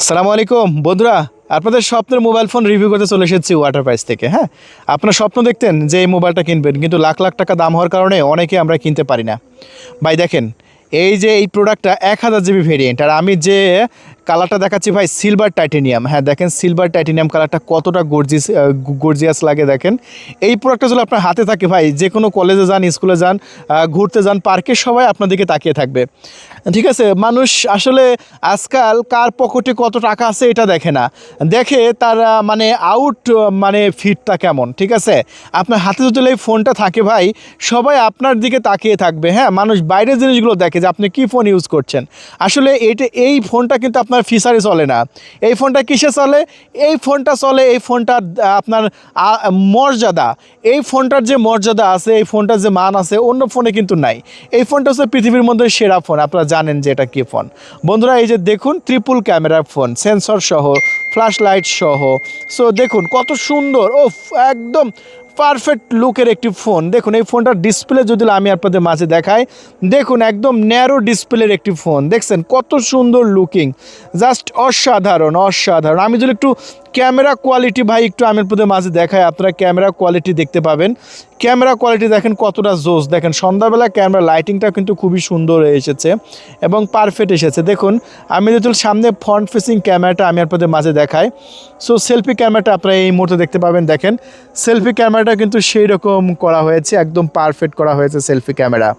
আসসালামু আলাইকুম বন্ধুরা, আপনাদের স্বপ্নের মোবাইল ফোন রিভিউ করতে চলে এসেছি ওয়াটার প্রাইস থেকে। হ্যাঁ, আপনার স্বপ্ন দেখতেন যে এই মোবাইলটা কিনবেন, কিন্তু লাখ লাখ টাকা দাম হওয়ার কারণে অনেকে আমরা কিনতে পারি না। ভাই দেখেন, এই যে এই প্রোডাক্টটা 1000 জিবি ভেরিয়েন্ট, আর আমি যে কালারটা দেখাচ্ছি ভাই সিলভার টাইটেনিয়াম। হ্যাঁ দেখেন, সিলভার টাইটেনিয়াম কালারটা কতটা গর্জিয়াস লাগে দেখেন। এই প্রোডাক্টটা যদি আপনার হাতে থাকে ভাই, যে কোনো কলেজে যান, স্কুলে যান, ঘুরতে যান, পার্কে, সবাই আপনার দিকে তাকিয়ে থাকবে। ঠিক আছে, মানুষ আসলে আজকাল কার পকেটে কত টাকা আছে এটা দেখে না, দেখে তার মানে ফিটটা কেমন। ঠিক আছে, আপনার হাতে যদি এই ফোনটা থাকে ভাই, সবাই আপনার দিকে তাকিয়ে থাকবে। হ্যাঁ, মানুষ বাইরের জিনিসগুলো দেখে যে আপনি কী ফোন ইউজ করছেন। আসলে এই ফোনটা কিন্তু আপনার ফিচারে চলে না। এই ফোনটা কিসে চলে? এই ফোনটা চলে, এই ফোনটার আপনার মর্যাদা, এই ফোনটার যে মর্যাদা আছে, এই ফোনটার যে মান আছে, অন্য ফোনে কিন্তু নাই। এই ফোনটা হচ্ছে পৃথিবীর মধ্যে সেরা ফোন। আপনারা জানেন যে এটা কী ফোন। বন্ধুরা এই যে দেখুন, ট্রিপল ক্যামেরার ফোন, সেন্সর সহ, ফ্ল্যাশ লাইট সহ। সো দেখুন কত সুন্দর, ও একদম পারফেক্ট লুকের একটি ফোন। দেখুন এই ফোনটার ডিসপ্লে যদি আমি আপনাদের মাঝে দেখাই, দেখুন একদম ন্যারো ডিসপ্লের একটি ফোন। দেখছেন কত সুন্দর লুকিং, জাস্ট অসাধারণ অসাধারণ। আমি যদি একটু ক্যামেরা কোয়ালিটি ভাই একটু আমি আপনাদের মাঝে দেখাই, আপনারা ক্যামেরা কোয়ালিটি দেখতে পাবেন। ক্যামেরা কোয়ালিটি দেখেন কতটা জোস। দেখেন সন্ধ্যাবেলা ক্যামেরা লাইটিংটা কিন্তু খুবই সুন্দর এসেছে এবং পারফেক্ট এসেছে। দেখুন আমি যদি সামনে ফ্রন্ট ফেসিং ক্যামেরাটা আমি আপনাদের মাঝে দেখাই, সো সেলফি ক্যামেরাটা আপনারা এই মুহূর্তে দেখতে পাবেন। দেখেন সেলফি ক্যামেরাটা কিন্তু সেই রকম করা হয়েছে, একদম পারফেক্ট করা হয়েছে সেলফি ক্যামেরা।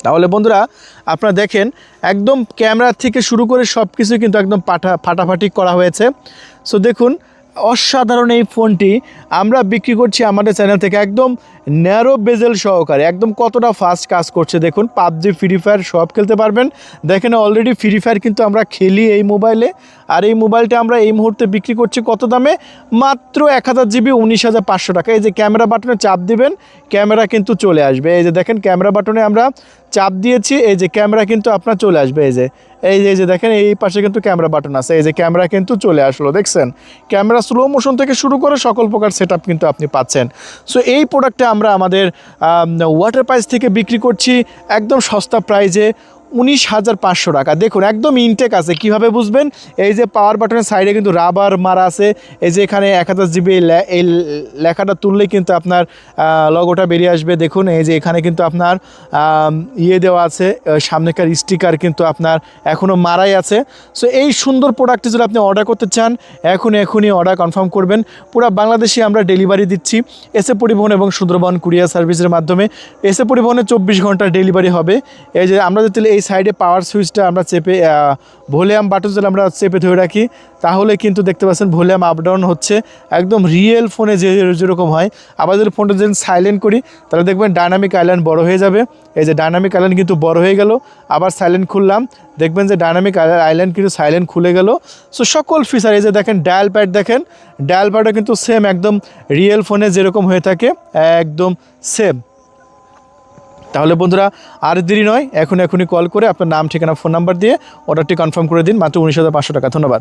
তাহলে বন্ধুরা আপনারা দেখেন, একদম ক্যামেরা থেকে শুরু করে সব কিছু কিন্তু একদম ফাটাফাটি করা হয়েছে। সো দেখুন অসাধারণ এই ফোনটি আমরা বিক্রি করছি আমাদের চ্যানেল থেকে একদম ন্যারো বেজেল সহকারে। একদম কতটা ফাস্ট কাজ করছে দেখুন, পাবজি, ফ্রি ফায়ার সব খেলতে পারবেন। দেখেন অলরেডি ফ্রি ফায়ার কিন্তু আমরা খেলি এই মোবাইলে। আর এই মোবাইলটা আমরা এই মুহূর্তে বিক্রি করছি কত দামে? মাত্র 1000 জিবি 19,500 টাকা। এই যে ক্যামেরা বাটনে চাপ দিবেন, ক্যামেরা কিন্তু চলে আসবে। এই যে দেখেন ক্যামেরা বাটনে আমরা চাপ দিয়েছি, এই যে ক্যামেরা কিন্তু আপনার চলে আসবে। এই যে দেখেন এই পাশে কিন্তু ক্যামেরা বাটন আছে, এই যে ক্যামেরা কিন্তু চলে আসলো। দেখছেন ক্যামেরা স্লো মোশন থেকে শুরু করে সকল প্রকার সেটআপ কিন্তু আপনি পাচ্ছেন। সো এই প্রোডাক্টটা আমরা আমাদের ওয়াটার প্রাইস থেকে বিক্রি করছি একদম সস্তা প্রাইজে 19,500 টাকা। দেখুন একদম ইনটেক আছে। কিভাবে বুঝবেন? এই যে পাওয়ার বাটনের সাইডে কিন্তু রাবার মারা আছে। এই যে এখানে 1000 জিবি এই লেখাটা তুললেই কিন্তু আপনার লগোটা বেরিয়ে আসবে। দেখুন এই যে এখানে কিন্তু আপনার দেওয়া আছে, সামনেকার স্টিকার কিন্তু আপনার এখনও মারাই আছে। সো এই সুন্দর প্রোডাক্টটি যদি আপনি অর্ডার করতে চান, এখনই অর্ডার কনফার্ম করবেন। পুরো বাংলাদেশে আমরা ডেলিভারি দিচ্ছি এসএ পরিবহন এবং সুন্দরবন কুরিয়ার সার্ভিসের মাধ্যমে। এসএ পরিবহনে 24 ঘন্টা ডেলিভারি হবে। এই যে আমরা যদি এই সাইডে পাওয়ার সুইচটা আমরা চেপে ভলিউম বাটন যদি আমরা চেপে ধরে রাখি, তাহলে কিন্তু দেখতে পাচ্ছেন ভলিউম আপ ডাউন হচ্ছে, একদম রিয়েল ফোনে যেরকম হয়। আবার যদি ফোনটা যদি সাইলেন্ট করি, তাহলে দেখবেন ডায়নামিক আইল্যান্ড বড় হয়ে যাবে। এই যে ডায়নামিক আইল্যান্ড কিন্তু বড় হয়ে গেল। আবার সাইলেন্ট খুললাম, দেখবেন যে ডায়নামিক আইল্যান্ড কিন্তু সাইলেন্ট খুলে গেল। সো সকল ফিচার, এই যে দেখেন ডায়াল প্যাড, দেখেন ডায়াল প্যাডও কিন্তু সেম একদম রিয়েল ফোনে যেরকম হয়ে থাকে একদম সেম। তাহলে বন্ধুরা আর দেরি নয়, এখনই কল করে আপনার নাম, ঠিকানা, ফোন নাম্বার দিয়ে অর্ডারটি কনফার্ম করে দিন মাত্র 19,500 টাকা। ধন্যবাদ।